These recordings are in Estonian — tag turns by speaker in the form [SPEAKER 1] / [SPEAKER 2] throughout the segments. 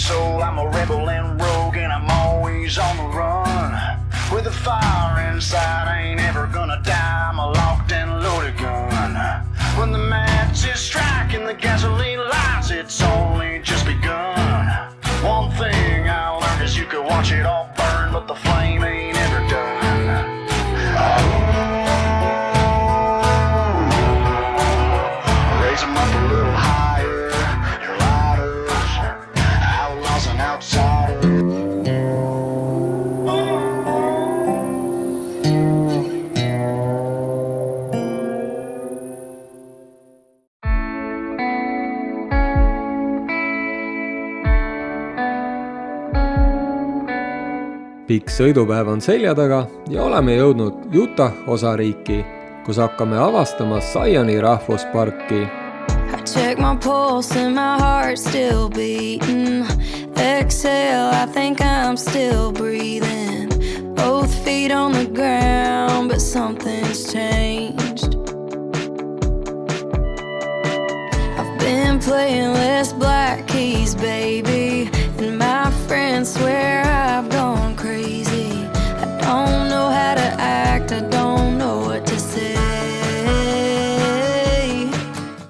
[SPEAKER 1] so I'm a rebel and rogue, and I'm always on the run. With a fire inside, I ain't ever gonna die. I'm a locked and loaded gun. When the match is striking the gasoline lights, it's only just begun. One thing I learned is you could watch it all burn, but the flame ain't ever done. Raise them up a little higher. You're lighters, outlaws and outsiders.
[SPEAKER 2] Pikk sõidupäev on selja taga ja oleme jõudnud Utah osariiki, kus hakkame avastama Zioni rahvusparki.
[SPEAKER 3] I check my pulse and my heart still beating. Exhale, I think I'm still breathing. Both feet on the ground, but something's changed. I've been playing less black keys, baby, and my friends swear I've gone crazy. I don't know how to act, I don't know what to say.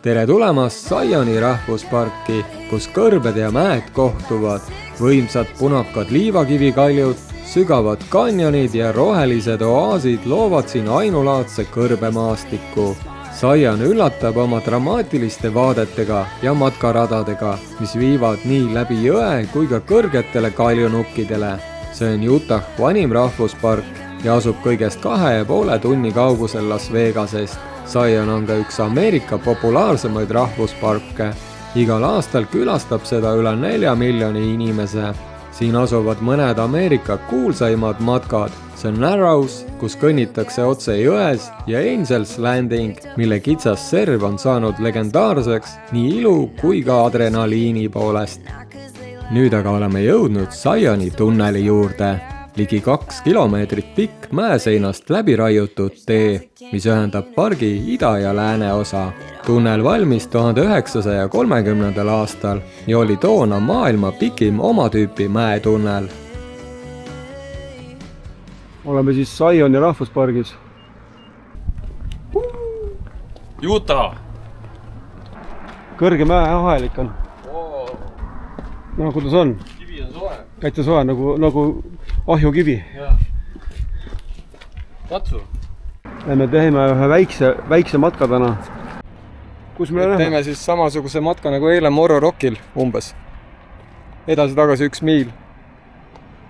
[SPEAKER 2] Tere tulemast Zioni rahvusparki, kus kõrbed ja mäed kohtuvad, võimsad punakad liivakivikaljud, sügavad kanjonid ja rohelised oaasid loovad siin ainulaadse kõrbemaastiku. Zion üllatab oma dramaatiliste vaadetega ja matkaradadega, mis viivad nii läbi jõe kui ka kõrgetele kaljunukkidele. See on Utah vanim rahvuspark ja asub kõigest 2,5 tunni kaugusel Las Vegasest. Zion on ka üks Ameerika populaarsemaid rahvusparke. Igal aastal külastab seda üle 4 miljoni inimese. Siin asuvad mõned Ameerika kuulsaimad matkad. See on Narrows, kus kõnnitakse otse jões, ja Angels Landing, mille kitsas serv on saanud legendaarseks nii ilu kui ka adrenaliini poolest. Nüüd aga oleme jõudnud Zioni tunneli juurde. Ligi 2 kilomeetrit pikk mäeseinast läbi raiutud tee, mis ühendab pargi ida ja lääne osa. Tunnel valmis 1930. aastal ja oli toona maailma pikim oma tüüpi mäetunnel.
[SPEAKER 4] Oleme siis Zioni rahvuspargis.
[SPEAKER 5] Utah!
[SPEAKER 4] Kõrge mäeahel ikka on. No kuidas on?
[SPEAKER 5] Kivi on soe.
[SPEAKER 4] Täitsa soe, nagu ahjukivi.
[SPEAKER 5] Katsu.
[SPEAKER 4] Me teeme ühe väikse matka täna. Kus me läheme?
[SPEAKER 2] Teeme siis samasuguse matka nagu eile Morro Rockil umbes. Edasi-tagasi 1 miil.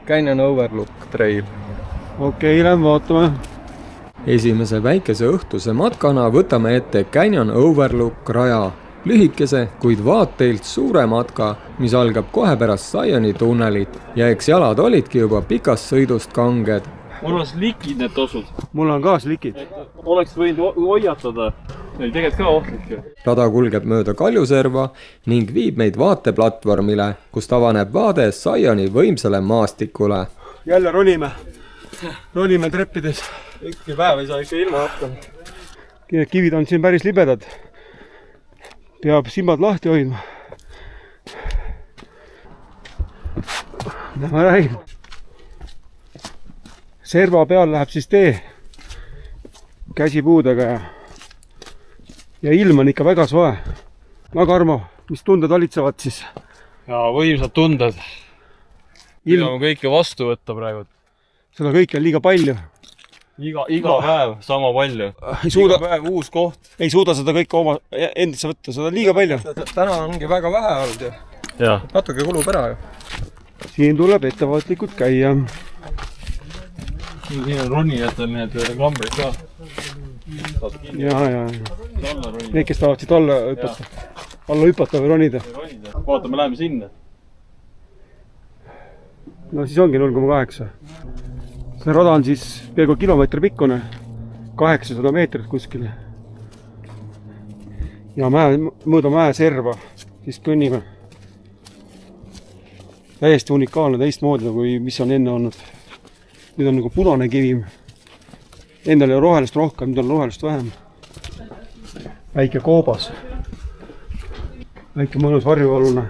[SPEAKER 2] Canyon Overlook Trail.
[SPEAKER 4] Okei, lähme vaatame.
[SPEAKER 2] Esimese väikese õhtuse matkana võtame ette Canyon Overlook raja. Lühikese, kuid vaateilt suure matka, mis algab kohe pärast Zioni tunnelit ja eks jalad olidki juba pikast sõidust kanged.
[SPEAKER 5] Mul on slikid need tosud.
[SPEAKER 4] Mul on ka slikid.
[SPEAKER 5] Oleks võinud hoiatada. Neil tegelikult ka ohtlik.
[SPEAKER 2] Rada kulgeb mööda kaljuserva ning viib meid vaateplatvormile, kust avaneb vaade Zioni võimsale maastikule.
[SPEAKER 4] Jälle ronime treppides.
[SPEAKER 5] Ükski päev ei saa ikka ilma hakkama.
[SPEAKER 4] Kivid on siin päris libedad. Peab silmad lahti hoidma. Ma räägin. Serva peal läheb siis tee käsipuudega ja ilm on ikka väga soe. Aga Armo, mis tunded valitsevad siis?
[SPEAKER 5] Ja võimsad tunded. Ilma kõike vastu võtta praegu.
[SPEAKER 4] Seda kõike on liiga palju.
[SPEAKER 5] Iga päev sama palju.
[SPEAKER 4] Iga
[SPEAKER 5] päev uus koht.
[SPEAKER 4] Ei suuda seda kõike oma endisse võtta, seda on liiga palju.
[SPEAKER 2] Täna ongi väga vähe olnud ja natuke kulub ära ju.
[SPEAKER 4] Siin tuleb ettevaatlikult käia.
[SPEAKER 5] Siin on ronijatel need klambrid ka.
[SPEAKER 4] Ja. Need, kes tahavad siit alla hüpata või ronida.
[SPEAKER 5] Vaata, me läheme sinna.
[SPEAKER 4] No siis ongi 0,8. See rada on siis peaaegu kilomeetri pikkune, 800 meetrit kuskile. Ja mööda mäe serva siis kõnnime. Täiesti unikaalne, teistmoodi, kui mis on enne olnud. Nüüd on nagu punane kivim. Enne oli rohelist rohkem, nüüd on rohelist vähem. Väike koobas. Väike mõnus varjualune.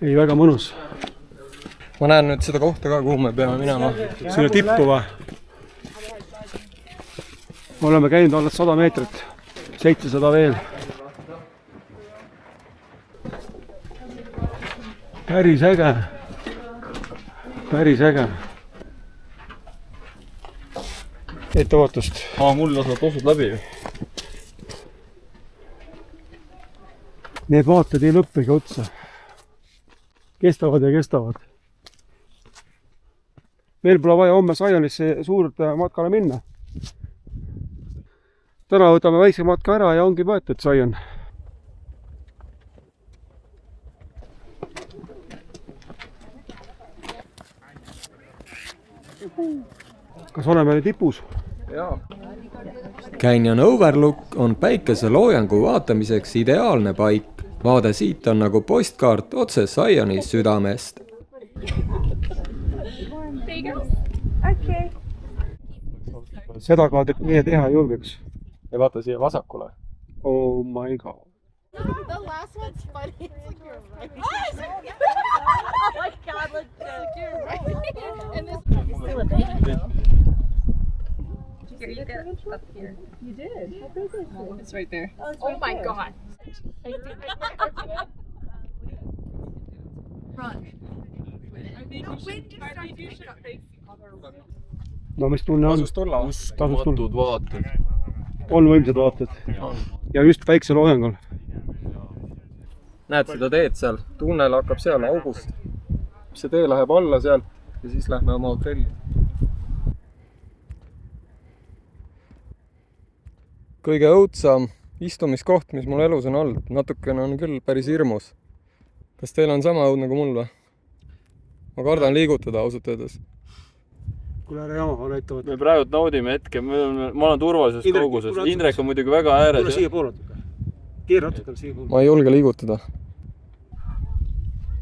[SPEAKER 4] ei, väga mõnus.
[SPEAKER 2] ma näen nüüd seda kohta ka, kuhu me peame minema.
[SPEAKER 4] Sinna tippu või? Oleme käinud alles 100 meetrit, 700 veel. Päris äge. Päris äge. Ettevaatust.
[SPEAKER 5] Mul lasevad tosud läbi.
[SPEAKER 4] Need vaated ei lõppegi otsa. Kestavad ja kestavad. Meil pole vaja homme Zionisse suurt matkale minna. Täna võtame väikse matka ära ja ongi võetud Zion. Kas oleme tipus?
[SPEAKER 2] Canyon Overlook on päikeseloojangu vaatamiseks ideaalne paik. Vaade siit on nagu postkaart otse Zioni südamest.
[SPEAKER 4] Seda kaadrit meie teha julgeks.
[SPEAKER 2] Ja vaata siia vasakule.
[SPEAKER 4] Oh my god.
[SPEAKER 6] The last one's funny. It's like you're right. Oh my god, look, you're right. And this is still a baby. Here, you get up here. You did? How big is it? It's right there. Oh my god. Run.
[SPEAKER 4] No mis tunne on?
[SPEAKER 2] Tasus tulla.
[SPEAKER 5] Uskumatud vaated.
[SPEAKER 4] On võimsad vaated. Ja just päikseloojangul.
[SPEAKER 2] Näed seda teed seal? Tunnel hakkab seal august. See tee läheb alla sealt ja siis lähme oma hotelli. Kõige õudsam istumiskoht, mis mul elus on olnud. Natukene on küll päris hirmus. Kas teil on sama õudne kui mul või? Ma kardan liigutada ausalt öeldes.
[SPEAKER 4] Kuule ära jama, näitavad.
[SPEAKER 5] Me praegu naudime hetke, ma olen turvalises kauguses. Indrek on muidugi väga ääres.
[SPEAKER 4] Kuule siia pool natuke. Keera natuke siia pool.
[SPEAKER 2] Ma ei julge liigutada.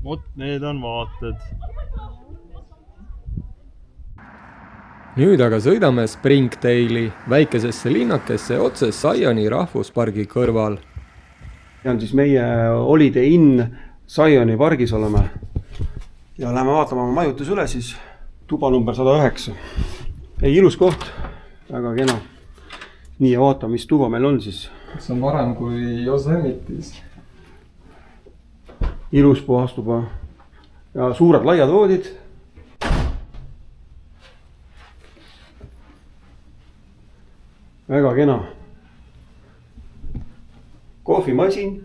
[SPEAKER 5] Vot need on vaated.
[SPEAKER 2] Nüüd aga sõidame Springdale'i, väikesesse linnakesse otse Zioni rahvuspargi kõrval.
[SPEAKER 4] Ja on siis meie Holiday Inn Zioni pargis oleme. Ja läheme vaatama oma majutus üle siis. Tuba number 109. Ei, ilus koht. Väga kena. Nii, ja vaatame, mis tuba meil on siis.
[SPEAKER 2] See on varem kui Yosemitis.
[SPEAKER 4] Ilus puhas tuba. Ja suured laiad voodid. Väga kena. Kohvimasin.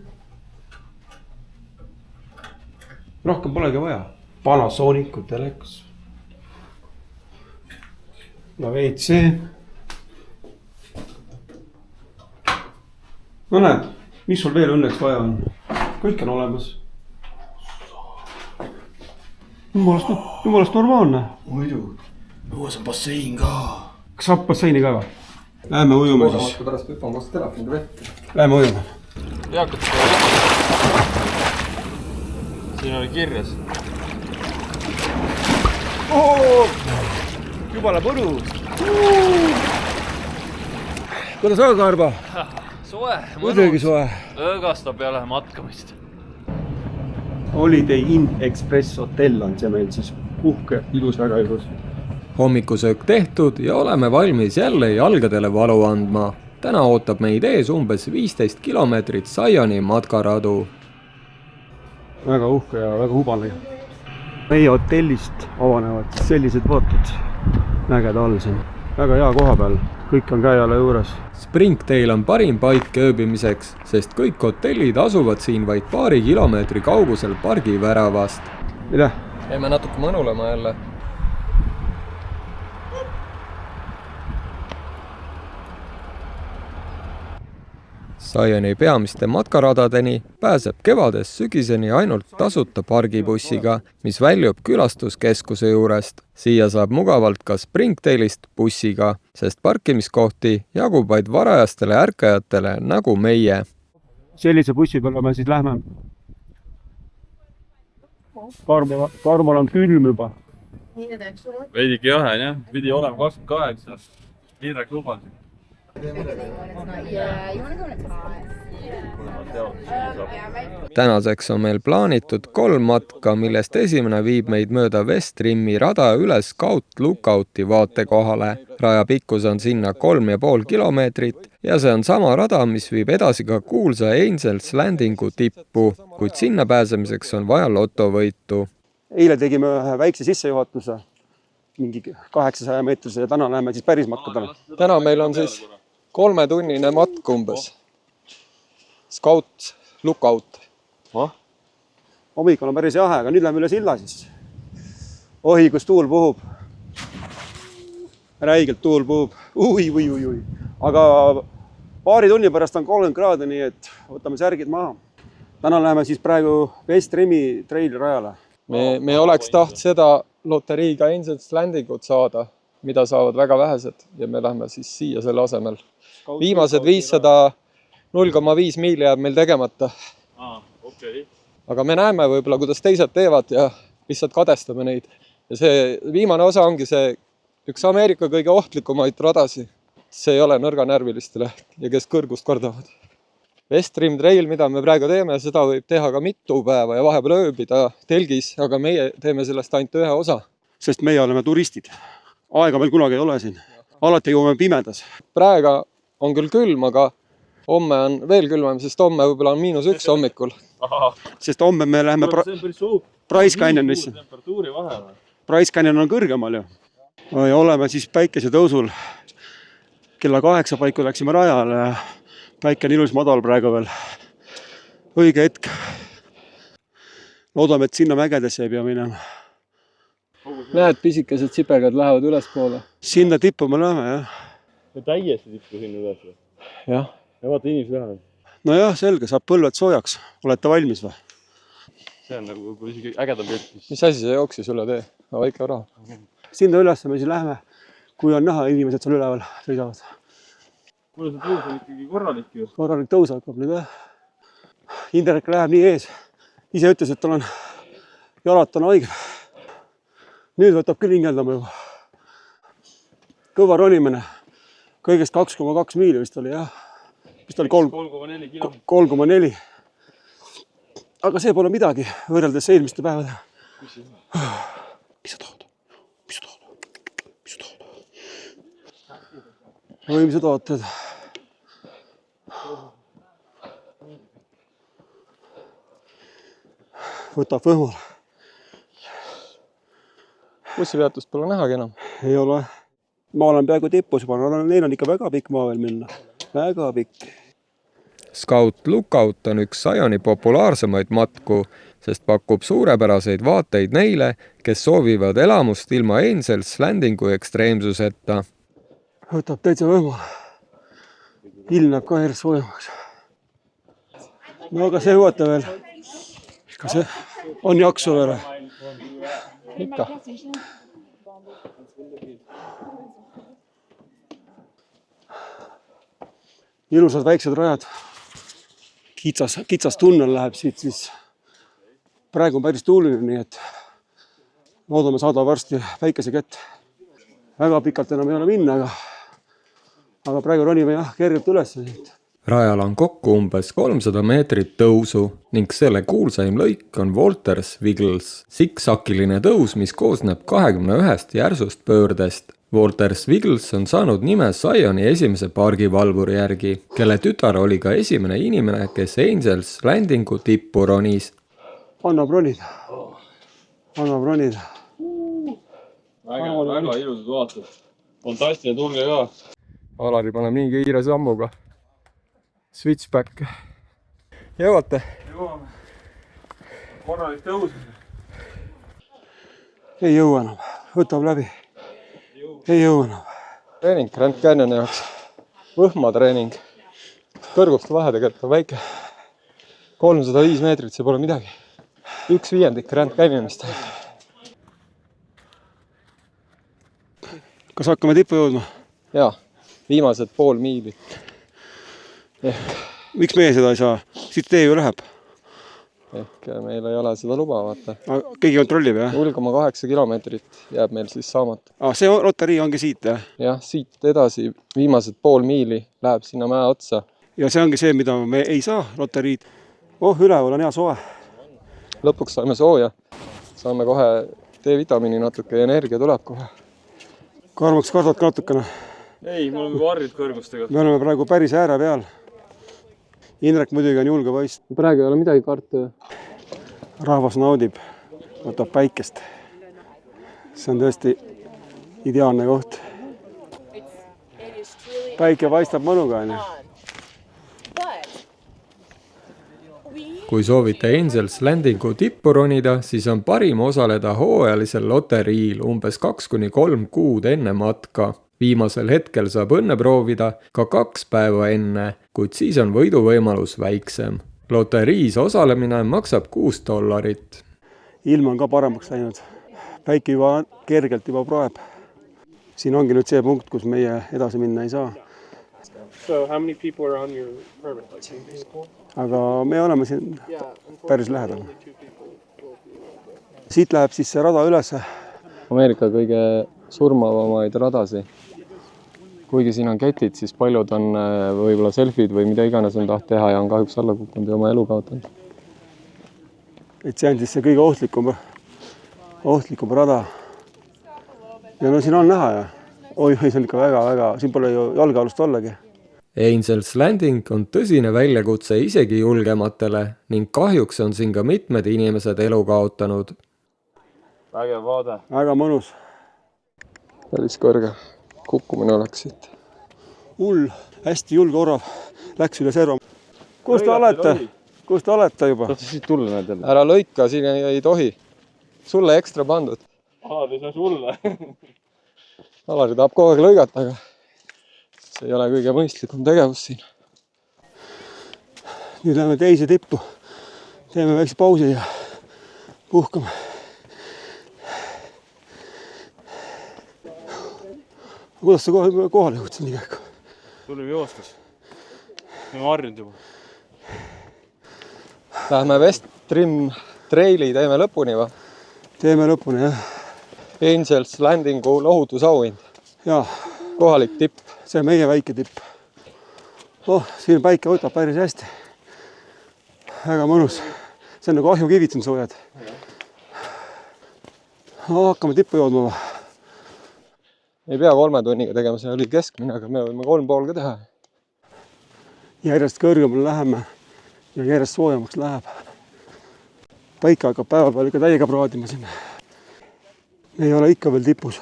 [SPEAKER 4] Rohkem polegi vaja. Panasonicu telekas. Ja WC. No näed, mis sul veel õnneks vaja on? Kõik on olemas. Jumalast normaalne.
[SPEAKER 1] Muidu, õues on bassein ka.
[SPEAKER 4] Kas saab basseini ka või? Läheme ujume siis.
[SPEAKER 2] Pärast hüppan koos telefoniga vette.
[SPEAKER 4] Läheme ujuma.
[SPEAKER 5] Teakad, siin oli kirjas.
[SPEAKER 4] Jumala põru. Kuidas on, Karba?
[SPEAKER 5] Soe,
[SPEAKER 4] Muidugi soe.
[SPEAKER 5] Õõgasta peale matkamist.
[SPEAKER 4] Holiday Inn Express hotell on see meil siis. Uhke, ilus, väga ilus.
[SPEAKER 2] Hommikusöök tehtud ja oleme valmis jälle jalgadele valu andma. Täna ootab meid ees umbes 15 kilomeetrit Zioni matkaradu.
[SPEAKER 4] Väga uhke ja väga hubane. Meie hotellist avanevad sellised vaated. Nägeda all siin. Väga hea koha peal. Kõik on käejale juures. Springdale
[SPEAKER 2] on parim paik ööbimiseks, sest kõik hotellid asuvad siin vaid paari kilomeetri kaugusel pargi väravast.
[SPEAKER 4] Mida?
[SPEAKER 2] Jäime natuke mõnulema jälle. Zioni peamiste matkaradadeni pääseb kevadest sügiseni ainult tasuta pargibussiga, mis väljub külastuskeskuse juurest. Siia saab mugavalt ka Springdale'ist bussiga, sest parkimiskohti jagub vaid varajastele ärkajatele nagu meie.
[SPEAKER 4] Sellise bussi peale me siis lähme. Karmal on külm juba.
[SPEAKER 5] Veidike jahe, jah. Pidi olema 28. Indrek lubas.
[SPEAKER 6] Yeah, you want to go to Todd?
[SPEAKER 2] tänaseks on meil plaanitud 3 matka, millest esimene viib meid mööda West Rimmi rada üles Scout Lookouti vaatekohale. Raja pikkus on sinna 3,5 kilomeetrit ja see on sama rada, mis viib edasi ka kuulsa Angels Landingu tippu, kuid sinna pääsemiseks on vaja lotovõitu.
[SPEAKER 4] Eile tegime ühe väikse sissejuhatuse, mingi 800 meetrise ja täna läheme siis päris matkadele.
[SPEAKER 2] Täna meil on siis 3-tunnine matk umbes. Scout Lookout.
[SPEAKER 4] Hommikul on päris jahe, aga nüüd läheme üle silla siis. Ohi, kus tuul puhub. Räigelt tuul puhub. Ui. Aga paari tunni pärast on 30 kraadi, nii et võtame särgid maha. Täna läheme siis praegu West Rimmi traili rajale.
[SPEAKER 2] Me oleks taht seda loteriiga Angels Landingut saada, mida saavad väga vähesed ja me lähme siis siia selle asemel. Viimased 500 0,5 miili jääb meil tegemata. Aga me näeme võib-olla, kuidas teised teevad ja lihtsalt kadestame neid. Ja see viimane osa ongi see üks Ameerika kõige ohtlikumaid radasi. See ei ole nõrganärvilistele ja kes kõrgust kardavad. West Rim Trail, mida me praegu teeme, seda võib teha ka mitu päeva ja vahepeal ööbida telgis, aga meie teeme sellest ainult ühe osa.
[SPEAKER 4] Sest meie oleme turistid. Aega meil kunagi ei ole siin. Alati jõuame pimedas.
[SPEAKER 2] Praegu on küll külm, aga homme on veel külmem, sest homme võib-olla on -1 hommikul.
[SPEAKER 4] Sest homme me läheme Bryce Canyonisse. Bryce Canyon on kõrgemal ju. Ja oleme siis päikesetõusul. Kella 8 paiku läksime rajale ja päike on ilus madal praegu veel. Õige hetk. Loodame, et sinna mägedesse ei pea minema.
[SPEAKER 2] Näed, pisikesed sipegad lähevad ülespoole.
[SPEAKER 4] Sinna tippu me läheme, jah.
[SPEAKER 5] Ja täiesti tippu sinna üles.
[SPEAKER 2] Jah.
[SPEAKER 5] Ja vaata inimesi lähevad.
[SPEAKER 4] Nojah, selge, saab põlved soojaks. Olete valmis või?
[SPEAKER 5] See on nagu võib-olla isegi ägedam pilt.
[SPEAKER 2] Mis asi see jooksis üle tee? Väike raha.
[SPEAKER 4] Sinna üles me siis läheme, kui on näha, inimesed seal üleval sõidavad.
[SPEAKER 5] Kuule, see tõus on ikkagi korralik ju.
[SPEAKER 4] Korralik tõus hakkab nüüd, jah. Indrek läheb nii ees. Ise ütles, et tal on jalad on haiged. Nüüd võtab küll hingeldama juba. Kõva ronimine. Kõigest 2,2 miili vist oli, jah. Vist oli
[SPEAKER 5] 3,4 kilomeetrit.
[SPEAKER 4] 3,4. Aga see pole midagi võrreldes eelmiste päevadega. Mis sa tahad? Võimsad ooted. Võtab võhmal.
[SPEAKER 2] Bussipeatust pole nähagi enam.
[SPEAKER 4] Ei ole. Ma olen peaaegu tipus juba, neil on ikka väga pikk maa veel minna. Väga pikk.
[SPEAKER 2] Scout Lookout on üks Zioni populaarsemaid matku, sest pakub suurepäraseid vaateid neile, kes soovivad elamust ilma Angels Landingu ekstreemsuseta.
[SPEAKER 4] Võtab täitsa võhmal. Ilm näeb ka järjest soojemaks. No aga see jõuate veel. Kas see on jaksu veel?
[SPEAKER 2] Ikka.
[SPEAKER 4] Ilusad väiksed rajad. Kitsas tunnel läheb siit siis. Praegu on päris tuuline, nii et loodame saada varsti päikese kätt. Väga pikalt enam ei ole minna, aga praegu ronime jah kergelt üles siit.
[SPEAKER 2] Rajal on kokku umbes 300 meetrit tõusu ning selle kuulsaim lõik on Walters Wiggles. Siksakiline tõus, mis koosneb 21 järsust pöördest. Walters Wiggles on saanud nime Zioni esimese pargivalvuri järgi, kelle tütar oli ka esimene inimene, kes Angels Landingu tippu ronis.
[SPEAKER 4] Annab ronida.
[SPEAKER 5] Väga ilusad vaated. Fantastiline tulge ka.
[SPEAKER 2] Alari paneb nii kiire sammuga. Switchback. Jõuate?
[SPEAKER 5] Jõuame. Korralik tõus.
[SPEAKER 4] Ei jõua enam. Võtab läbi. Ei jõua enam.
[SPEAKER 2] Treening Grand Canyoni jaoks. Võhmatreening. Kõrguste vahe tegelikult on väike. 305 meetrit, see pole midagi. 1/5 Grand Canyonist.
[SPEAKER 4] Kas hakkame tippu jõudma?
[SPEAKER 2] Jaa, viimased pool miili.
[SPEAKER 4] Miks meie seda ei saa? Siit tee ju läheb.
[SPEAKER 2] Ehk meil ei ole seda luba, vaata.
[SPEAKER 4] Keegi kontrollib, jah?
[SPEAKER 2] 0,8 kilomeetrit jääb meil siis saamata.
[SPEAKER 4] See loterii ongi siit, jah?
[SPEAKER 2] Jah, siit edasi viimased pool miili läheb sinna mäe otsa.
[SPEAKER 4] ja see ongi see, mida me ei saa loteriid. Üleval on hea soe.
[SPEAKER 2] lõpuks saime sooja. Saame kohe D-vitamiini natuke ja energia tuleb kohe.
[SPEAKER 4] Karmuks kardad ka natukene.
[SPEAKER 5] ei, mul on juba harjud kõrgustega.
[SPEAKER 4] Me oleme praegu päris ääre peal. Indrek muidugi on julge poiss.
[SPEAKER 2] praegu ei ole midagi karta.
[SPEAKER 4] Rahvas naudib, võtab päikest. See on tõesti ideaalne koht. Päike paistab mõnuga, on ju.
[SPEAKER 2] Kui soovite Angels Landingu tippu ronida, siis on parim osaleda hooajalisel loteriil umbes 2-3 kuud enne matka. Viimasel hetkel saab õnne proovida ka 2 päeva enne, kuid siis on võiduvõimalus väiksem. Loteriis osalemine maksab $6.
[SPEAKER 4] Ilm on ka paremaks läinud. Päike juba kergelt juba proeb. Siin ongi nüüd see punkt, kus meie edasi minna ei saa.
[SPEAKER 5] So how many people are on your permit?
[SPEAKER 4] Aga me oleme siin päris lähedal. Siit läheb siis see rada üles.
[SPEAKER 2] Ameerika kõige surmavamaid radasi. Kuigi siin on ketid, siis paljud on võib-olla selfid või mida iganes on taht teha ja on kahjuks alla kukkunud ja oma elu kaotanud.
[SPEAKER 4] Et see on siis see kõige ohtlikum rada. Ja no siin on näha ja oi, see on ikka väga, siin pole ju jalgealust ollagi.
[SPEAKER 2] Angels Landing on tõsine väljakutse isegi julgematele ning kahjuks on siin ka mitmed inimesed elu kaotanud.
[SPEAKER 5] Vägev vaade.
[SPEAKER 4] Väga mõnus.
[SPEAKER 2] Päris kõrge. Kukkumine oleks siit.
[SPEAKER 4] Hästi julge orav. Läks üle serva. Kus te olete? Kus te olete juba?
[SPEAKER 5] Tahate siit tulla näed jälle?
[SPEAKER 2] Ära lõika, siin ei tohi. Sulle ekstra pandud.
[SPEAKER 5] Te ei saa sulle.
[SPEAKER 2] Alari tahab kogu aeg lõigata, aga see ei ole kõige mõistlikum tegevus siin.
[SPEAKER 4] Nüüd läheme teise tippu. Teeme väikse pausi ja puhkame. Kuidas sa kohale jõudsid nii käiku?
[SPEAKER 5] Tulime joostes. Me harjunud juba.
[SPEAKER 2] Lähme Westrim Traili teeme lõpuni või?
[SPEAKER 4] Teeme lõpuni, jah.
[SPEAKER 2] Angels Landingu lohutusauhind.
[SPEAKER 4] Jaa.
[SPEAKER 2] Kohalik tipp.
[SPEAKER 4] See on meie väike tipp. Siin päike võtab päris hästi. Väga mõnus. See on nagu ahjukivid siin soojad. Hakkame tippu joodma.
[SPEAKER 2] Ei pea 3 tunniga tegema, see oli keskmine, aga me võime 3,5 ka teha.
[SPEAKER 4] Järjest kõrgemale läheme ja järjest soojamaks läheb. Päike hakkab päeva peal ikka täiega praadima siin. Me ei ole ikka veel tipus.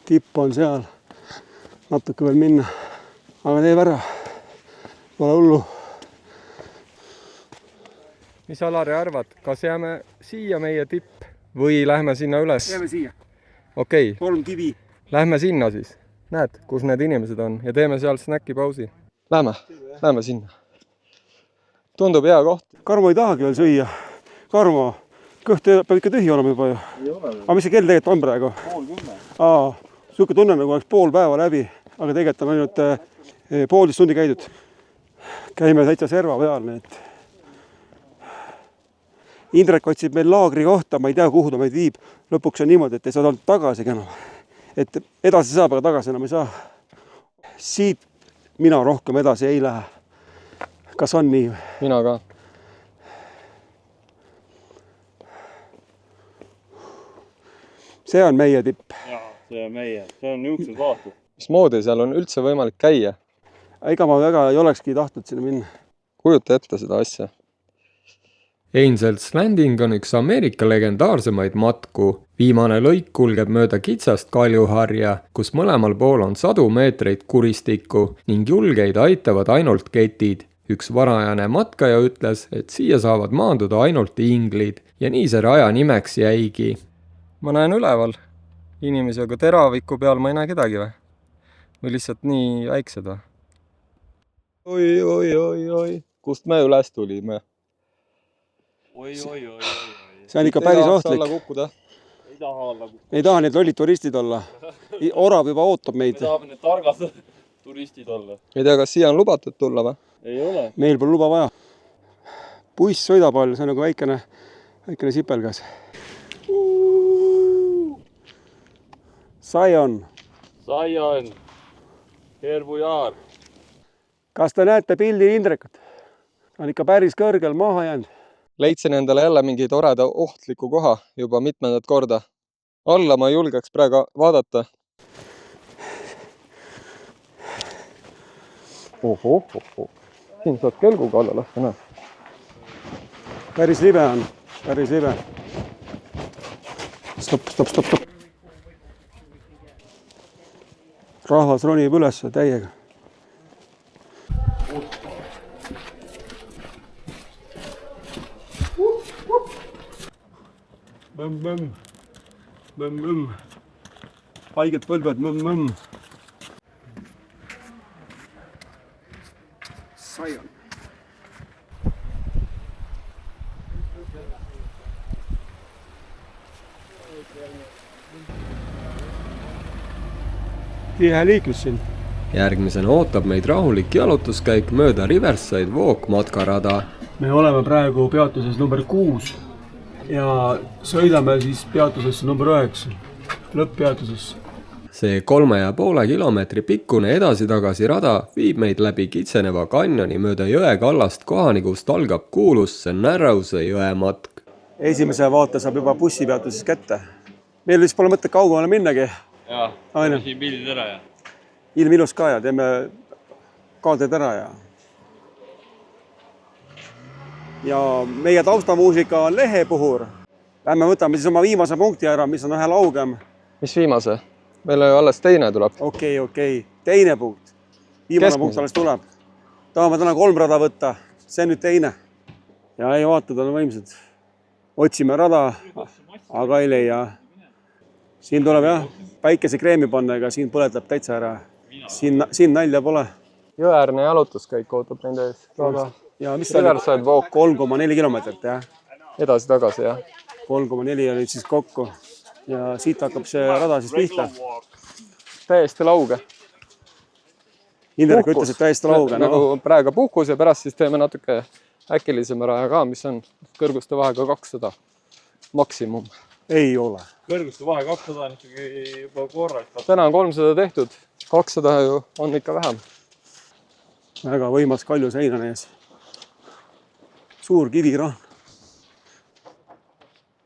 [SPEAKER 4] Tipp on seal. Natuke veel minna. Aga teeb ära. Pole hullu.
[SPEAKER 2] Mis Alari arvad? Kas jääme siia meie tipp või lähme sinna üles?
[SPEAKER 4] Jääme siia.
[SPEAKER 2] Okei.
[SPEAKER 4] 3 kivi.
[SPEAKER 2] Lähme sinna siis. Näed, kus need inimesed on ja teeme seal snäkipausi. Lähme sinna. Tundub hea koht.
[SPEAKER 4] Karmo ei tahagi veel süüa. Karmo, kõht peab ikka tühi olema juba ju. Aga mis see kell tegelikult on praegu? 9:30. Siuke tunne nagu oleks pool päeva läbi, aga tegelikult on ainult 1,5 tundi käidud. Käime täitsa serva peal, nii et Indrek otsib meil laagri kohta, ma ei tea, kuhu ta meid viib. Lõpuks on niimoodi, et ei saa tagasigi enam. Et edasi saab, aga tagasi enam ei saa. Siit mina rohkem edasi ei lähe. Kas on nii?
[SPEAKER 2] Mina ka.
[SPEAKER 4] See on meie tipp.
[SPEAKER 5] Jaa, see on meie. See on niisugused vaatud.
[SPEAKER 2] Mismoodi seal on üldse võimalik käia?
[SPEAKER 4] Ega ma väga ei olekski tahtnud sinna minna.
[SPEAKER 2] Kujuta ette seda asja. Angels Landing on üks Ameerika legendaarsemaid matku. Viimane lõik kulgeb mööda kitsast kaljuharja, kus mõlemal pool on 100 meetreid kuristikku ning julgeid aitavad ainult ketid. Üks varajane matkaja ütles, et siia saavad maanduda ainult inglid ja nii see raja nimeks jäigi. Ma näen üleval inimesi, aga teraviku peal ma ei näe kedagi või? Või lihtsalt nii väiksed või? Oi, kust me üles tulime?
[SPEAKER 5] Oi.
[SPEAKER 4] See on ikka päris ohtlik.
[SPEAKER 5] Ei taha alla kukkuda.
[SPEAKER 4] Ei taha need lollid turistid olla. Orav juba ootab meid.
[SPEAKER 5] Me tahame need targad turistid olla.
[SPEAKER 2] Ei tea, kas siia on lubatud tulla või?
[SPEAKER 5] Ei ole.
[SPEAKER 4] Meil pole luba vaja. Buss sõidab all, see on nagu väikene sipelgas. Zion.
[SPEAKER 5] Here we are.
[SPEAKER 4] kas te näete pildi Indrekut? Ta on ikka päris kõrgel maha jäänud.
[SPEAKER 2] leidsin endale jälle mingi toreda ohtliku koha juba mitmendat korda. Alla ma ei julgeks praegu vaadata. Ohoh. Siin saad kelguga alla lasta, näed.
[SPEAKER 4] Päris libe on, päris libe. Stopp. Rahvas ronib üles täiega. Mõmm. Haiged põlved, mõmm. Saion. Tihe liiklus siin.
[SPEAKER 2] Järgmisena ootab meid rahulik jalutuskäik mööda Riverside Walk matkarada.
[SPEAKER 4] Me oleme praegu peatuses number 6 ja sõidame siis peatusesse number 9, lõpppeatusesse.
[SPEAKER 2] See 3,5 kilomeetri pikkune edasi-tagasi rada viib meid läbi kitseneva kanjoni mööda jõe kallast kohani, kust algab kuulus Narrowse jõe matk.
[SPEAKER 4] Esimese vaate saab juba bussipeatuses kätte. Meil vist pole mõtet kaugemale minnagi.
[SPEAKER 5] Jaa,
[SPEAKER 4] Aine.
[SPEAKER 5] siin pildid ära ja.
[SPEAKER 4] Ilm ilus ka ja teeme kaadrid ära ja meie taustamuusika on Lehepuhur. Lähme võtame siis oma viimase punkti ära, mis on ühe laugem.
[SPEAKER 2] Mis viimase? Meil alles teine tuleb.
[SPEAKER 4] Okei. Teine punkt. Viimane punkt alles tuleb. Tahame täna 3 rada võtta. See on nüüd teine. Ja ei vaatad, on võimsad. Otsime rada, aga ei leia. Siin tuleb jah, päikese kreemi panna, ega siin põletab täitsa ära. Siin nalja pole.
[SPEAKER 2] Jõeäärne jalutuskäik ootab nende ees.
[SPEAKER 4] Ja mis see oli? 3,4 kilomeetrit, jah.
[SPEAKER 2] Edasi-tagasi, jah.
[SPEAKER 4] 3,4 oli siis kokku. Ja siit hakkab see rada siis pihta.
[SPEAKER 2] Täiesti lauge.
[SPEAKER 4] Indrek ütles, et täiesti lauge.
[SPEAKER 2] Nagu praegu puhkus ja pärast siis teeme natuke äkilisema raja ka, mis on kõrguste vahega 200 maksimum.
[SPEAKER 4] Ei ole.
[SPEAKER 5] Kõrguste vahe 200 on ikkagi juba korralt.
[SPEAKER 2] Täna on 300 tehtud. 200 ju on ikka vähem.
[SPEAKER 4] Väga võimas kalju seina ees. Suur kivirahn.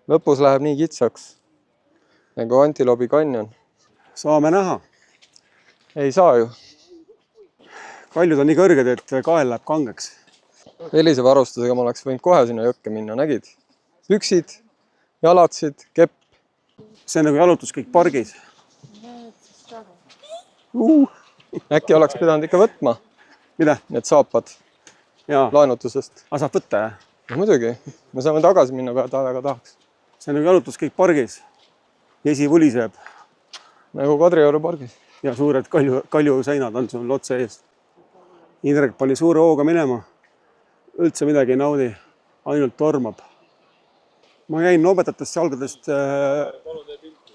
[SPEAKER 2] Lõpus läheb nii kitsaks nagu Antiloobi kanjon.
[SPEAKER 4] Saame näha.
[SPEAKER 2] Ei saa ju.
[SPEAKER 4] Kaljud on nii kõrged, et kael läheb kangeks.
[SPEAKER 2] Sellise varustusega ma oleks võinud kohe sinna jõkke minna, nägid? Püksid, jalatsid, kepp.
[SPEAKER 4] See on nagu jalutus kõik pargis.
[SPEAKER 2] Äkki oleks pidanud ikka võtma
[SPEAKER 4] Mida?
[SPEAKER 2] need saapad
[SPEAKER 4] Jaa.
[SPEAKER 2] laenutusest.
[SPEAKER 4] Aga saab võtta, jah?
[SPEAKER 2] No, muidugi, me saame tagasi minna, kui ta väga tahaks.
[SPEAKER 4] See on nagu jalutus kõik pargis. Vesi vuliseb.
[SPEAKER 2] Nagu Kadrioru pargis.
[SPEAKER 4] Ja suured kaljuseinad on sul otse ees. Indrek pani suure hooga minema. Üldse midagi ei naudi. Ainult tormab. Ma jäin nobedatest jalgadest.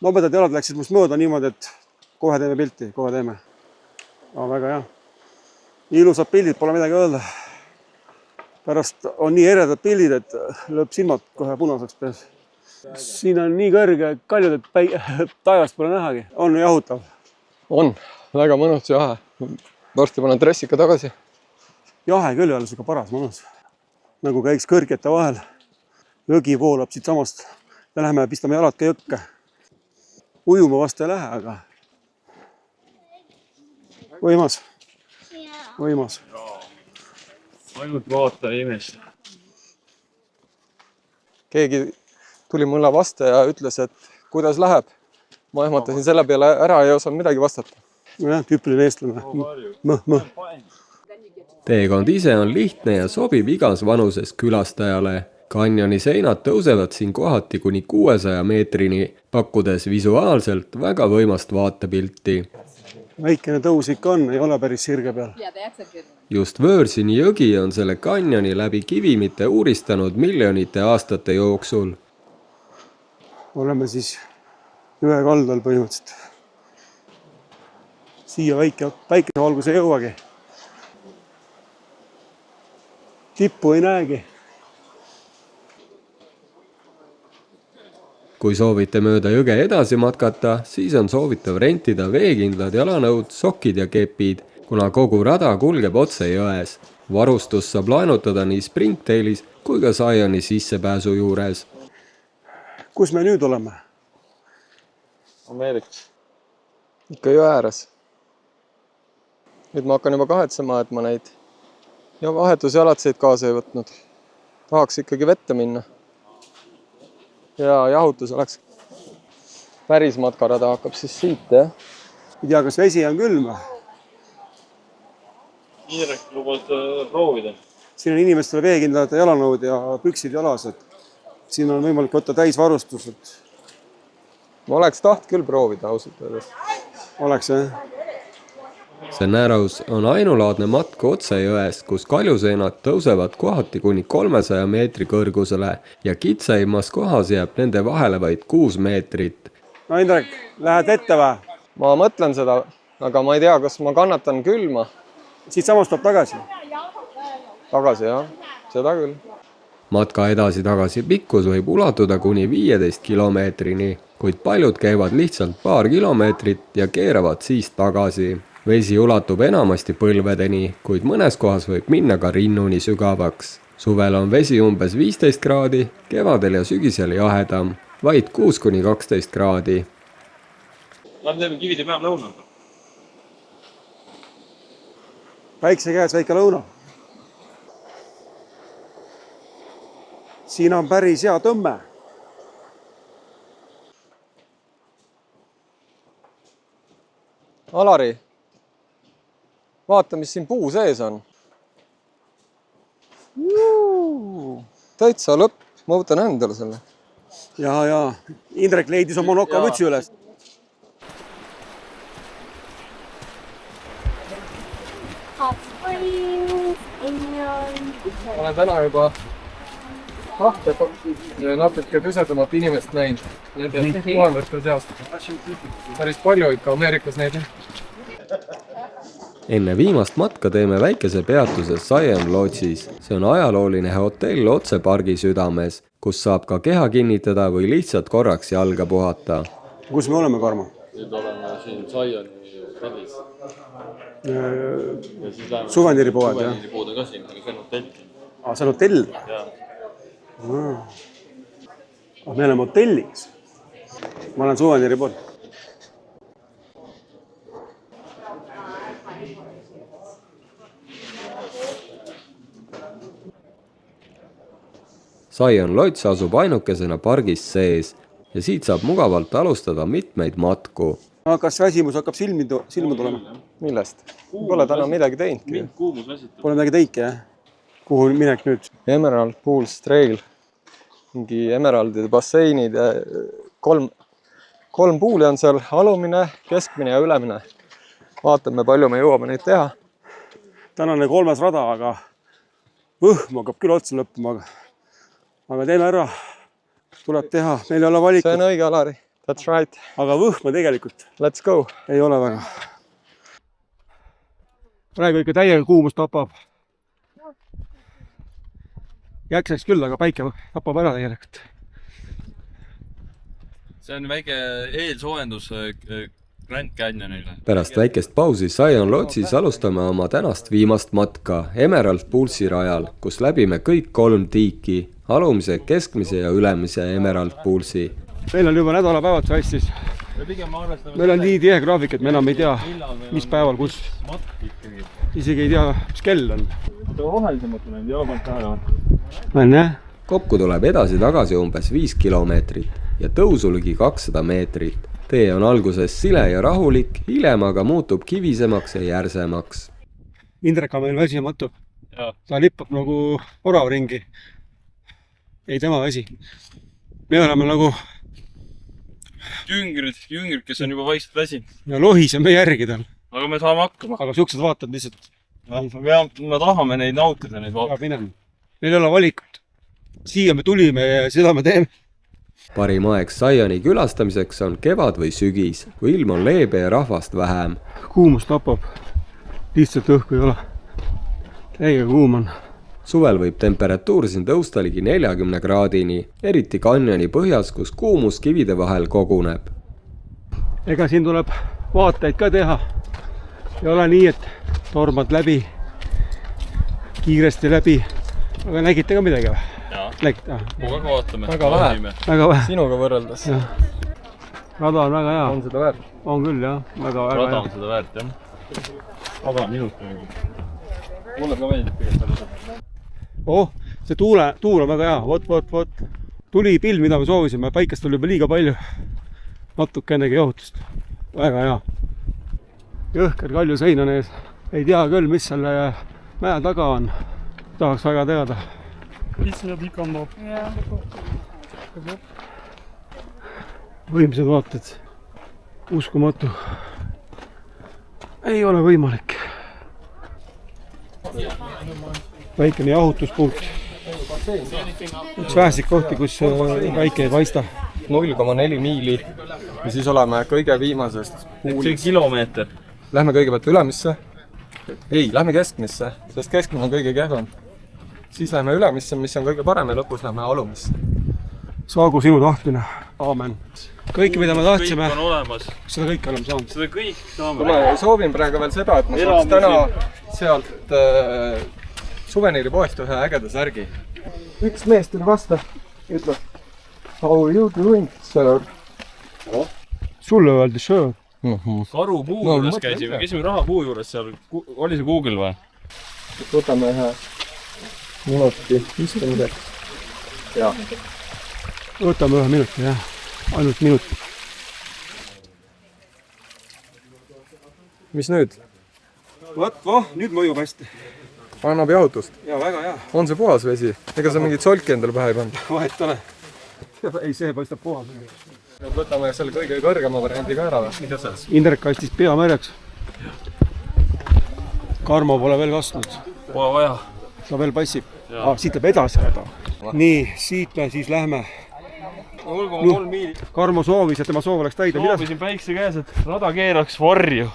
[SPEAKER 4] Nobedad jalad läksid must mööda niimoodi, et kohe teeme pilti. Kohe teeme. Aga väga hea. Ilusad pildid, pole midagi öelda. Pärast on nii eredad pildid, et lööb silmad kohe punaseks peas. Siin on nii kõrge kaljud, et taevast pole nähagi. On jahutav.
[SPEAKER 2] On. Väga mõnus jahe. Varsti panen dressika tagasi.
[SPEAKER 4] Jahe küll ei ole siuke paras mõnus. Nagu käiks kõrgete vahel. Jõgi voolab siit samast. Ja läheme pistame jalad ka jõkke. Ujuma vastu ei lähe, aga võimas. Võimas.
[SPEAKER 5] Ainult vaata ja imesta.
[SPEAKER 2] Keegi tuli mulle vastu ja ütles, et kuidas läheb. Ma ehmatasin selle peale ära ja ei osanud midagi vastata.
[SPEAKER 4] Jah, tüüpiline eestlane. Mõh.
[SPEAKER 2] Teekond ise on lihtne ja sobib igas vanuses külastajale. Kanjoni seinad tõusevad siin kohati kuni 600 meetrini, pakkudes visuaalselt väga võimast vaatepilti.
[SPEAKER 4] Väikene tõus ikka on, ei ole päris sirge peal.
[SPEAKER 2] Just Võõrsini jõgi on selle kanjoni läbi kivimite uuristanud miljonite aastate jooksul.
[SPEAKER 4] Oleme siis jõe kaldal põhimõtteliselt. Siia päikesevalgus ei jõuagi. Tippu ei näegi.
[SPEAKER 2] Kui soovite mööda jõge edasi matkata, siis on soovitav rentida veekindlad jalanõud, sokid ja kepid kuna kogu rada kulgeb otse jões. Varustus saab laenutada nii Springtailis kui ka Zioni sissepääsu juures.
[SPEAKER 4] kus me nüüd oleme?
[SPEAKER 5] Ameerikas.
[SPEAKER 7] Ikka jõe ääres. Nüüd ma hakkan juba kahetsema, et ma neid vahetusjalatseid kaasa ei võtnud. Tahaks ikkagi vette minna. Ja jahutus oleks. Päris matkarada hakkab siis siit, jah.
[SPEAKER 4] Ei tea, kas vesi on külm?
[SPEAKER 5] Indrek lubad proovida.
[SPEAKER 4] Siin on inimestele veekindlad jalanõud ja püksid jalas. Siin on võimalik võtta täisvarustus.
[SPEAKER 7] Ma oleks taht küll proovida ausalt öeldes.
[SPEAKER 4] Oleks, jah?
[SPEAKER 2] See Narrows on ainulaadne matk otse jõest, kus kaljuseenad tõusevad kohati kuni 300 meetri kõrgusele ja kitsaimas kohas jääb nende vahele vaid 6 meetrit.
[SPEAKER 4] No Indrek, lähed ette või?
[SPEAKER 7] Ma mõtlen seda, aga ma ei tea, kas ma kannatan külma.
[SPEAKER 4] Siit samast tuleb tagasi?
[SPEAKER 7] Tagasi, jah. Seda küll.
[SPEAKER 2] Matka edasi-tagasi pikkus võib ulatuda kuni 15 kilomeetrini, kuid paljud käivad lihtsalt paar kilomeetrit ja keeravad siis tagasi. Vesi ulatub enamasti põlvedeni, kuid mõnes kohas võib minna ka rinnuni sügavaks. Suvel on vesi umbes 15 kraadi, kevadel ja sügisel jahedam, vaid 6–12 kraadi.
[SPEAKER 5] Lähme teeme kivide peal lõuna.
[SPEAKER 4] Päikse käes väike lõuna. Siin on päris hea tõmme.
[SPEAKER 7] Alari, vaata, mis siin puu sees on. Täitsa lõpp, ma võtan endale selle.
[SPEAKER 4] Ja. Indrek leidis oma nokamütsi üles.
[SPEAKER 7] Ma olen täna juba natuke tüsedamat inimest näinud. Nende tuhandete seast. Päris palju ikka Ameerikas neid.
[SPEAKER 2] Enne viimast matka teeme väikese peatuse Zion Lodge'is. See on ajalooline hotell otse pargi südames, kus saab ka keha kinnitada või lihtsalt korraks jalga puhata.
[SPEAKER 4] Kus me oleme, Karmo?
[SPEAKER 5] Nüüd oleme siin Zioni hotellis.
[SPEAKER 4] Suveniiripood, jah?
[SPEAKER 5] Suveniiripood on ka siin, aga see on hotell.
[SPEAKER 4] See on hotell?
[SPEAKER 5] Jaa.
[SPEAKER 4] Me oleme hotellis. Ma olen suveniiripood.
[SPEAKER 2] Zion Lodge asub ainukesena pargis sees ja siit saab mugavalt alustada mitmeid matku.
[SPEAKER 4] Kas väsimus hakkab silmi tulema?
[SPEAKER 7] Millest? Pole täna midagi teinudki.
[SPEAKER 5] Mind kuumus väsitab.
[SPEAKER 4] Pole midagi teike, jah? Kuhu minek nüüd?
[SPEAKER 7] Emerald Pools Trail. Mingi emeraldide basseinid. Kolm puuli on seal. Alumine, keskmine ja ülemine. Vaatame, palju me jõuame neid teha.
[SPEAKER 4] Tänane 3. rada, aga võhm hakkab küll otsa lõppuma. Aga teeme ära. Tuleb teha. Meil ei ole valikut.
[SPEAKER 7] See on õige, Alari. That's right.
[SPEAKER 4] Aga võhma tegelikult.
[SPEAKER 7] Let's go.
[SPEAKER 4] Ei ole väga. Praegu ikka täiega kuumus tapab. Jäksaks küll, aga päike tapab ära tegelikult.
[SPEAKER 5] See on väike eelsoojendus Grand Canyonile.
[SPEAKER 2] Pärast väikest pausi Zion Lodge'is alustame oma tänast viimast matka Emerald Poolsi rajal, kus läbime kõik 3 tiiki, alumise, keskmise ja ülemise Emerald Poolsi.
[SPEAKER 4] Meil on juba nädalapäevad sassis. Meil on nii tihe graafik, et me enam ei tea, mis päeval, kus. Isegi ei tea, mis kell on.
[SPEAKER 5] Vahelisemalt on jalgalt ära.
[SPEAKER 4] On, jah?
[SPEAKER 2] Kokku tuleb edasi-tagasi umbes 5 kilomeetrit ja tõusu ligi 200 meetrit. Tee on alguses sile ja rahulik, hiljem aga muutub kivisemaks ja järsemaks.
[SPEAKER 4] Indrek on meil väsimatu. Ta lippab nagu orav ringi. Ei tema väsi. Me oleme nagu
[SPEAKER 5] Jüngrid, kes on juba vaikselt väsinud.
[SPEAKER 4] ja lohiseme järgi tal.
[SPEAKER 5] Aga me saame hakkama.
[SPEAKER 4] Aga siuksed vaatad lihtsalt.
[SPEAKER 5] Me tahame neid nautida, neid vaatad.
[SPEAKER 4] Meil ei ole valikut. Siia me tulime ja seda me teeme.
[SPEAKER 2] Parim aeg Zioni külastamiseks on kevad või sügis, kui ilm on leebe ja rahvast vähem.
[SPEAKER 4] Kuumus tapab. Lihtsalt õhku ei ole. Täiega kuum on.
[SPEAKER 2] Suvel võib temperatuur siin tõusta ligi 40 kraadini, eriti kanjoni põhjas, kus kuumus kivide vahel koguneb.
[SPEAKER 4] Ega siin tuleb vaateid ka teha. Ei ole nii, et tormad läbi, kiiresti läbi. Aga nägite ka midagi või?
[SPEAKER 5] Jaa.
[SPEAKER 4] Nägite?
[SPEAKER 5] Kogu aeg vaatame.
[SPEAKER 7] Väga vähe.
[SPEAKER 4] Väga vähe.
[SPEAKER 7] Sinuga võrreldes.
[SPEAKER 4] Rada on väga hea.
[SPEAKER 7] On seda väärt?
[SPEAKER 4] On küll jah, väga
[SPEAKER 5] Rada
[SPEAKER 4] hea.
[SPEAKER 5] on seda väärt, jah. 100 minutit. Mulle ka meeldib tegelikult.
[SPEAKER 4] Oh, see tuul on väga hea, vot. Tuli pilv, mida me soovisime, päikest oli juba liiga palju. Natukenegi johutust. Väga hea. Jõhker kaljusein on ees. Ei tea küll, mis selle mäe taga on. Tahaks väga teada.
[SPEAKER 5] Mis seda pikandab?
[SPEAKER 4] Võimsad vaated. Uskumatu. Ei ole võimalik. Väikene jahutuspunkt. Üks vähesik kohti, kus väike ei paista.
[SPEAKER 7] 0,4 miili ja siis oleme kõige viimasest
[SPEAKER 5] See kilomeeter.
[SPEAKER 7] Lähme kõigepealt ülemisse. Ei, lähme keskmisse, sest keskmine on kõige kehvem. Siis lähme ülemisse, mis on kõige parem ja lõpus lähme alumisse.
[SPEAKER 4] Saagu sinu tahtmine. Aamen. Kõike, mida me tahtsime,
[SPEAKER 5] Kõik on olemas.
[SPEAKER 4] seda kõike oleme saanud.
[SPEAKER 5] Seda kõik saame.
[SPEAKER 7] Ma soovin praegu veel seda, et ma saaks täna sealt suveniiripoest ühe ägeda särgi. Üks mees tuli vasta, ütleb, how are you doing, sir?
[SPEAKER 4] Sulle öeldi söö.
[SPEAKER 5] Karu puu
[SPEAKER 7] No,
[SPEAKER 5] juures
[SPEAKER 7] mõtle
[SPEAKER 5] käisime,
[SPEAKER 7] ise.
[SPEAKER 5] käisime rahapuu juures seal. Oli see Google või?
[SPEAKER 7] Võtame ühe minuti istumiseks. Ja.
[SPEAKER 4] Võtame ühe minuti, jah. Ainult minut.
[SPEAKER 7] Mis nüüd?
[SPEAKER 4] Vot, nüüd mõjub hästi.
[SPEAKER 7] Annab jahutust.
[SPEAKER 4] Ja väga hea.
[SPEAKER 7] On see puhas vesi? Ega sa mingit solki endale pähe ei pannud?
[SPEAKER 4] Vahet ole. Ei, see paistab puhas.
[SPEAKER 7] Võtame selle kõige kõrgema variandi ka ära või? Mida sa?
[SPEAKER 4] Indrek kastis pea märjaks. Karmo pole veel kastnud.
[SPEAKER 5] Pole vaja.
[SPEAKER 4] Ta veel passib. Siit läheb edasi häda. Nii, siit me siis lähme.
[SPEAKER 5] 0,3 miili.
[SPEAKER 4] Karmo soovis, et tema soov oleks täide.
[SPEAKER 5] Soovisin päikse käes, et rada keeraks varju.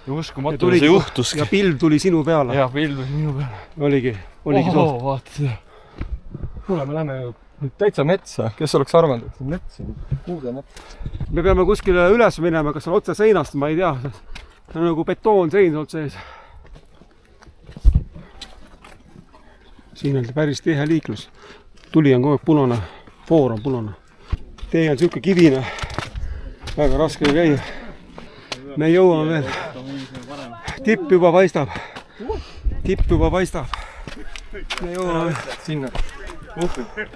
[SPEAKER 5] Ja uskumatu, see juhtuski.
[SPEAKER 4] Ja pilv tuli sinu peale.
[SPEAKER 5] Ja pilv tuli minu peale.
[SPEAKER 4] Oligi soov.
[SPEAKER 5] Vaata seda.
[SPEAKER 7] Kuule, me läheme ju nüüd täitsa metsa. Kes oleks arvanud, et see on mets? Kuude mets.
[SPEAKER 4] Me peame kuskile üles minema, kas on otse seinast, ma ei tea. See on nagu betoonsein olnud sees. Siin on päris tihe liiklus. Tuli on kogu aeg punane, foor on punane. Tee on siuke kivine. Väga raske käia. Me jõuame veel. Tipp juba paistab. Tipp juba paistab. Me jõuame
[SPEAKER 7] Sinna.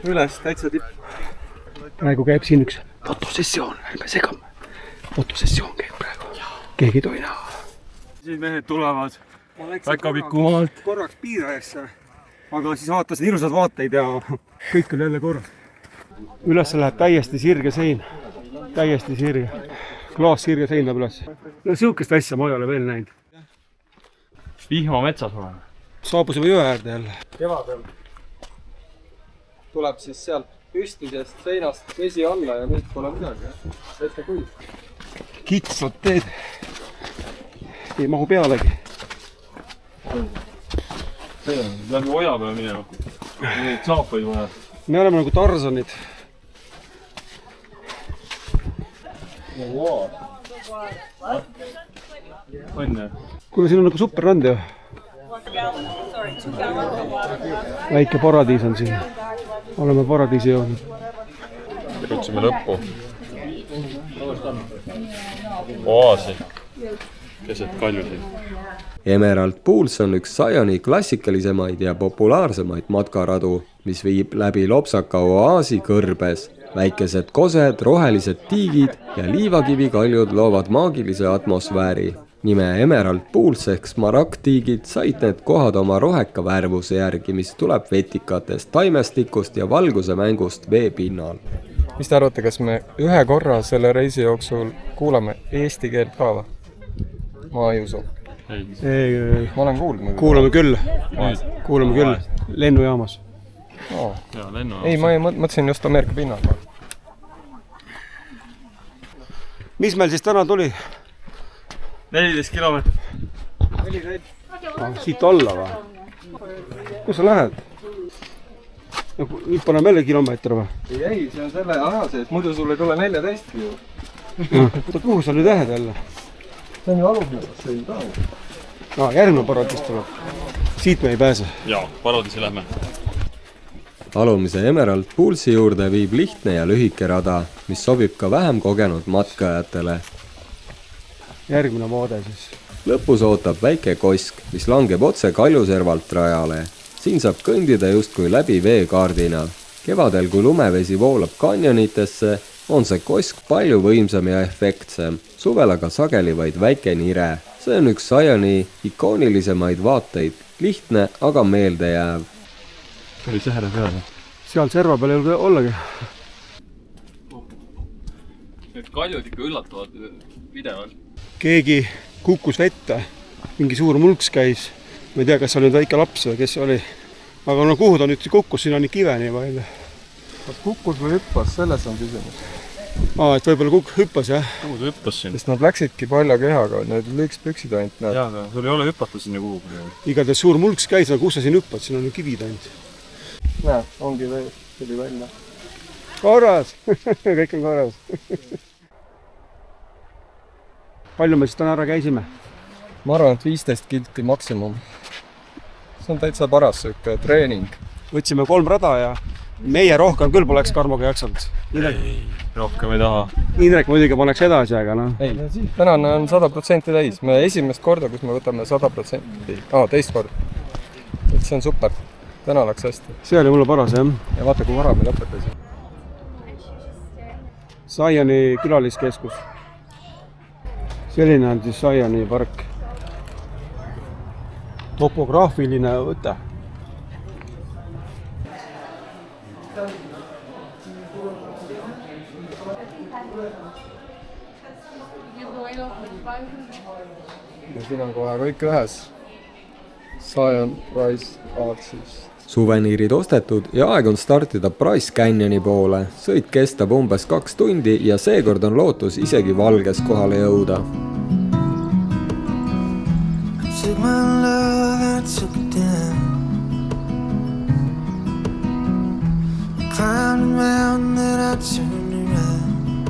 [SPEAKER 7] Üles, täitsa tipp.
[SPEAKER 4] praegu käib siin üks fotosessioon, ärme segame. Fotosessioon käib praegu. Keegi ei tohi näha.
[SPEAKER 5] Siin mehed tulevad päkapiku maalt.
[SPEAKER 4] Korraks piirajasse, aga siis vaatasin ilusad vaateid ja kõik oli jälle korras. Üles läheb täiesti sirge sein. Täiesti sirge. Klaas sirge sein läheb üles. No siukest asja ma ei ole veel näinud.
[SPEAKER 5] Vihma metsas oleme.
[SPEAKER 4] Saabusime jõe äärde jälle.
[SPEAKER 7] Kevadel tuleb siis sealt püstisest seinast vesi alla ja nüüd pole midagi. Ette kuiv.
[SPEAKER 4] Kitsad teed. Ei mahu pealegi.
[SPEAKER 5] Läbi oja peale minema. Neid saapaid vaja.
[SPEAKER 4] Me oleme nagu Tarzanid.
[SPEAKER 5] Õnne.
[SPEAKER 4] Kuule, siin on nagu superrand ju. Väike paradiis on siin. Oleme paradiisi jõudnud.
[SPEAKER 5] Jõudsime lõppu. Oaasi. Keset kaljusid.
[SPEAKER 2] Emerald Pools on üks Zioni klassikalisemaid ja populaarsemaid matkaradu, mis viib läbi lopsaka oaasi kõrbes. Väikesed kosed, rohelised tiigid ja liivakivikaljud loovad maagilise atmosfääri. Nime Emerald Pools ehk smaragdtiigid said need kohad oma roheka värvuse järgi, mis tuleb vetikatest, taimestikust ja valguse mängust veepinnal.
[SPEAKER 7] Mis te arvate, kas me ühe korra selle reisi jooksul kuulame eesti keelt ka või? Ma ei usu. Ma olen kuulnud.
[SPEAKER 4] Kuulame küll. Kuulame küll. Lennujaamas.
[SPEAKER 5] Ja, lennujaamas.
[SPEAKER 7] Ei, ma mõtlesin just Ameerika pinnal.
[SPEAKER 4] Mis meil siis täna tuli?
[SPEAKER 5] 14 kilomeetrit.
[SPEAKER 4] Siit alla või? Kus sa lähed? Nüüd paneme jälle kilomeeter või?
[SPEAKER 7] Ei, see on selle aja sees, muidu sul ei tule 14 ju.
[SPEAKER 4] Kuhu sa nüüd lähed jälle?
[SPEAKER 7] See on ju alumine, see ei taha.
[SPEAKER 4] järgmine paradis tuleb. Siit me ei pääse.
[SPEAKER 5] Jaa, paradisi lähme.
[SPEAKER 2] alumise Emerald Poolsi juurde viib lihtne ja lühike rada, mis sobib ka vähem kogenud matkajatele.
[SPEAKER 4] Järgmine vaade siis.
[SPEAKER 2] Lõpus ootab väike kosk, mis langeb otse kaljuservalt rajale. Siin saab kõndida justkui läbi veekaardina. Kevadel, kui lumevesi voolab kanjonitesse, on see kosk palju võimsam ja efektsem. Suvel aga sageli vaid väike nire. See on üks Zioni ikoonilisemaid vaateid. Lihtne, aga meeldejääv.
[SPEAKER 5] Oli sähre peal.
[SPEAKER 4] Seal serva peal ei ole ollagi.
[SPEAKER 5] Need kaljud ikka üllatavad pidevalt.
[SPEAKER 4] Keegi kukkus vette. Mingi suur mulks käis. Ma ei tea, kas oli väike laps või kes oli. Aga no kuhu ta nüüd kukkus, siin on nii kive nii palju.
[SPEAKER 7] Kas kukkus või hüppas, selles on küsimus.
[SPEAKER 4] Et võib-olla hüppas, jah.
[SPEAKER 5] Kuhu ta hüppas siin?
[SPEAKER 7] Sest nad läksidki palja kehaga, need lüks püksid ainult näed.
[SPEAKER 5] Jaa, sul ei ole hüpata sinna kuhu.
[SPEAKER 4] Igatahes suur mulks käis, aga kus sa siin hüppad, siin on ju kivid ainult.
[SPEAKER 7] Näe, ongi veel, tuli välja.
[SPEAKER 4] Korras! Kõik on korras. Palju me siis täna ära käisime?
[SPEAKER 7] Ma arvan, et 15 kilti maksimum. See on täitsa paras sööke treening.
[SPEAKER 4] Võtsime 3 rada ja meie rohkem küll poleks Karmoga jaksanud.
[SPEAKER 5] Rohkem ei taha.
[SPEAKER 4] Indrek muidugi paneks edasi, aga noh.
[SPEAKER 7] Ei, tänane on 100% täis. Me esimest korda, kus me võtame 100%. Teist kord. Et see on super. Täna läks hästi.
[SPEAKER 4] See oli mulle paras, jah.
[SPEAKER 7] Ja vaata, kui vara me lõpetasime.
[SPEAKER 4] Zioni külaliskeskus. Selline on siis Zioni park. Topograafiline võte.
[SPEAKER 7] Ja siin on kohe kõik ühes. Zion, Price, Artsis.
[SPEAKER 2] Suveniirid ostetud ja aeg on startida Price Canyoni poole. Sõit kestab umbes 2 tundi ja seekord on lootus isegi valges kohale jõuda.
[SPEAKER 8] Took my love and took it down. Climbed a mountain that I turned around.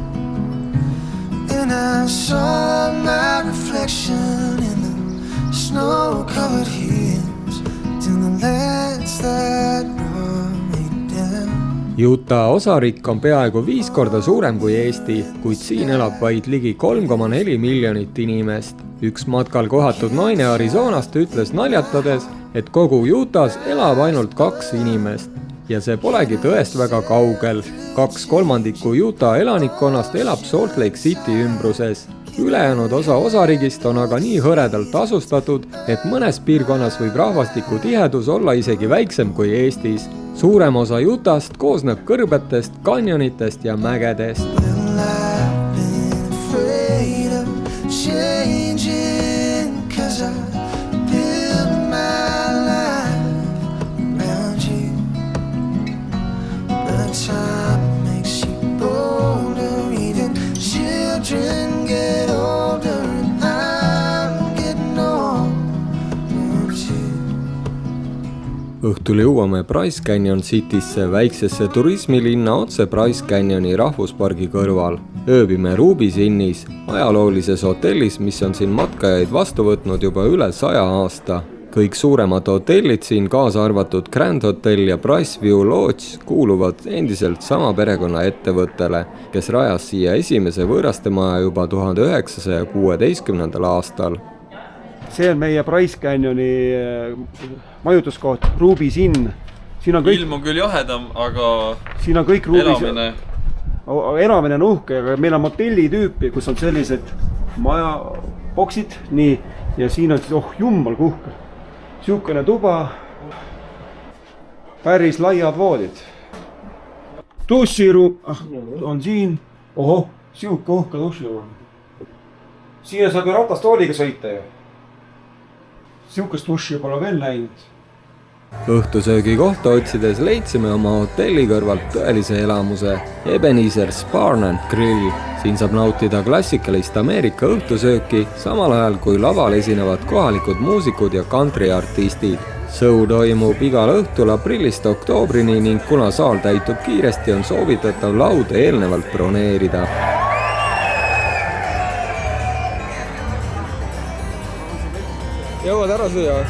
[SPEAKER 8] And I saw my reflection in the snow-covered hills to the lands that brought me down.
[SPEAKER 2] Utah osariik on peaaegu 5 korda suurem kui Eesti, kuid siin elab vaid ligi 3,4 miljonit inimest. Üks matkal kohatud naine Arizonast ütles naljatades, et kogu Utahs elab ainult 2 inimest. Ja see polegi tõest väga kaugel. 2/3 Utah elanikkonnast elab Salt Lake City ümbruses. Ülejäänud osa osariigist on aga nii hõredalt asustatud, et mõnes piirkonnas võib rahvastiku tihedus olla isegi väiksem kui Eestis. Suurem osa Utahst koosneb kõrbetest, kanjonitest ja mägedest.
[SPEAKER 8] Well, I've been afraid of changing 'cause I built my life around you. But time makes you bolder, even children get older, and I'm getting older too.
[SPEAKER 2] Õhtul jõuame Price Canyon Citysse, väiksesse turismilinna otse Price Canyoni rahvuspargi kõrval. Ööbime Ruby's Innis, ajaloolises hotellis, mis on siin matkajaid vastu võtnud juba üle 100 aasta. Kõik suuremad hotellid siin, kaasa arvatud Grand Hotel ja Price View Lodge, kuuluvad endiselt sama perekonna ettevõttele, kes rajas siia esimese võõrastemaja juba 1916. aastal.
[SPEAKER 4] See on meie Price Canyoni majutuskoht, Ruby's Inn. Siin on kõik,
[SPEAKER 5] Ilm on küll jahedam, aga
[SPEAKER 4] siin on kõik Ruby's.
[SPEAKER 5] elamine.
[SPEAKER 4] Elamine on uhke, aga meil on motelli tüüpi, kus on sellised majaboksid, nii, ja siin on siis, jummal kuhke. Siukene tuba, päris laiad voodid. Duširuum on siin, siuke uhke duširuum. Siin saab ju ratastooliga sõita ju. Siukest duši pole veel näinud.
[SPEAKER 2] Õhtusöögi kohta otsides leidsime oma hotelli kõrvalt tõelise elamuse Ebenezer's Barn and Grill. Siin saab nautida klassikalist Ameerika õhtusööki, samal ajal kui laval esinevad kohalikud muusikud ja countryartistid. Show toimub igal õhtul aprillist oktoobrini ning kuna saal täitub kiiresti, on soovitatav laud eelnevalt broneerida.
[SPEAKER 7] jõuad ära süüa?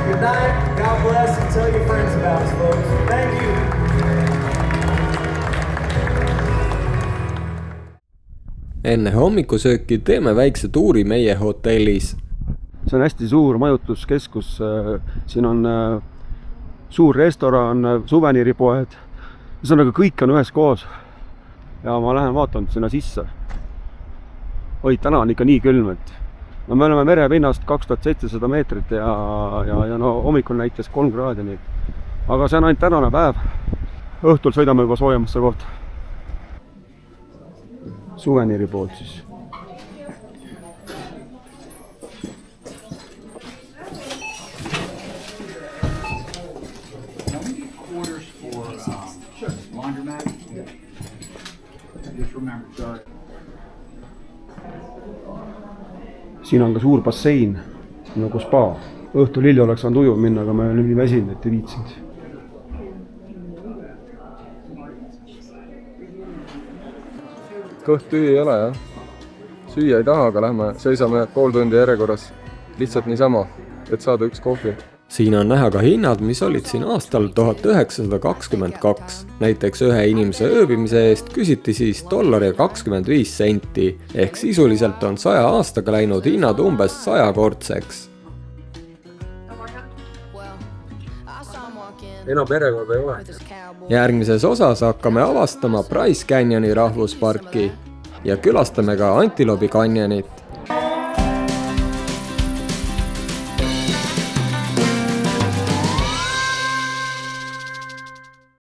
[SPEAKER 9] Good night. God bless and tell your friends about us, folks. Thank you.
[SPEAKER 2] enne hommikusööki teeme väikse tuuri meie hotellis.
[SPEAKER 4] see on hästi suur majutuskeskus, siin on suur restoran, suveniiripoed, ühesõnaga kõik on ühes koos. Ja ma lähen vaatan sinna sisse. Oi, täna on ikka nii külm, et no me oleme merepinnast 2700 meetrit ja no hommikul näitas 3 kraadi nii. Aga see on ainult tänane päev. Õhtul sõidame juba soojemasse kohta. Suveniiri poolt siis. Siin on ka suur bassein, nagu spa. Õhtul hilja oleks saanud uju minna, aga me olime nii väsinud, et ei viitsinud.
[SPEAKER 7] Kõht tühi ei ole, jah. Süüa ei taha, aga lähme seisame pool tundi järjekorras. Lihtsalt niisama, et saada üks kohvi.
[SPEAKER 2] Siin on näha ka hinnad, mis olid siin aastal 1922. Näiteks ühe inimese ööbimise eest küsiti siis $1.25 ehk sisuliselt on 100 aastaga läinud hinnad umbes 100-kordseks.
[SPEAKER 7] Enam perekorda ei ole.
[SPEAKER 2] Järgmises osas hakkame avastama Bryce Canyoni rahvusparki ja külastame ka Antelope Canyonit.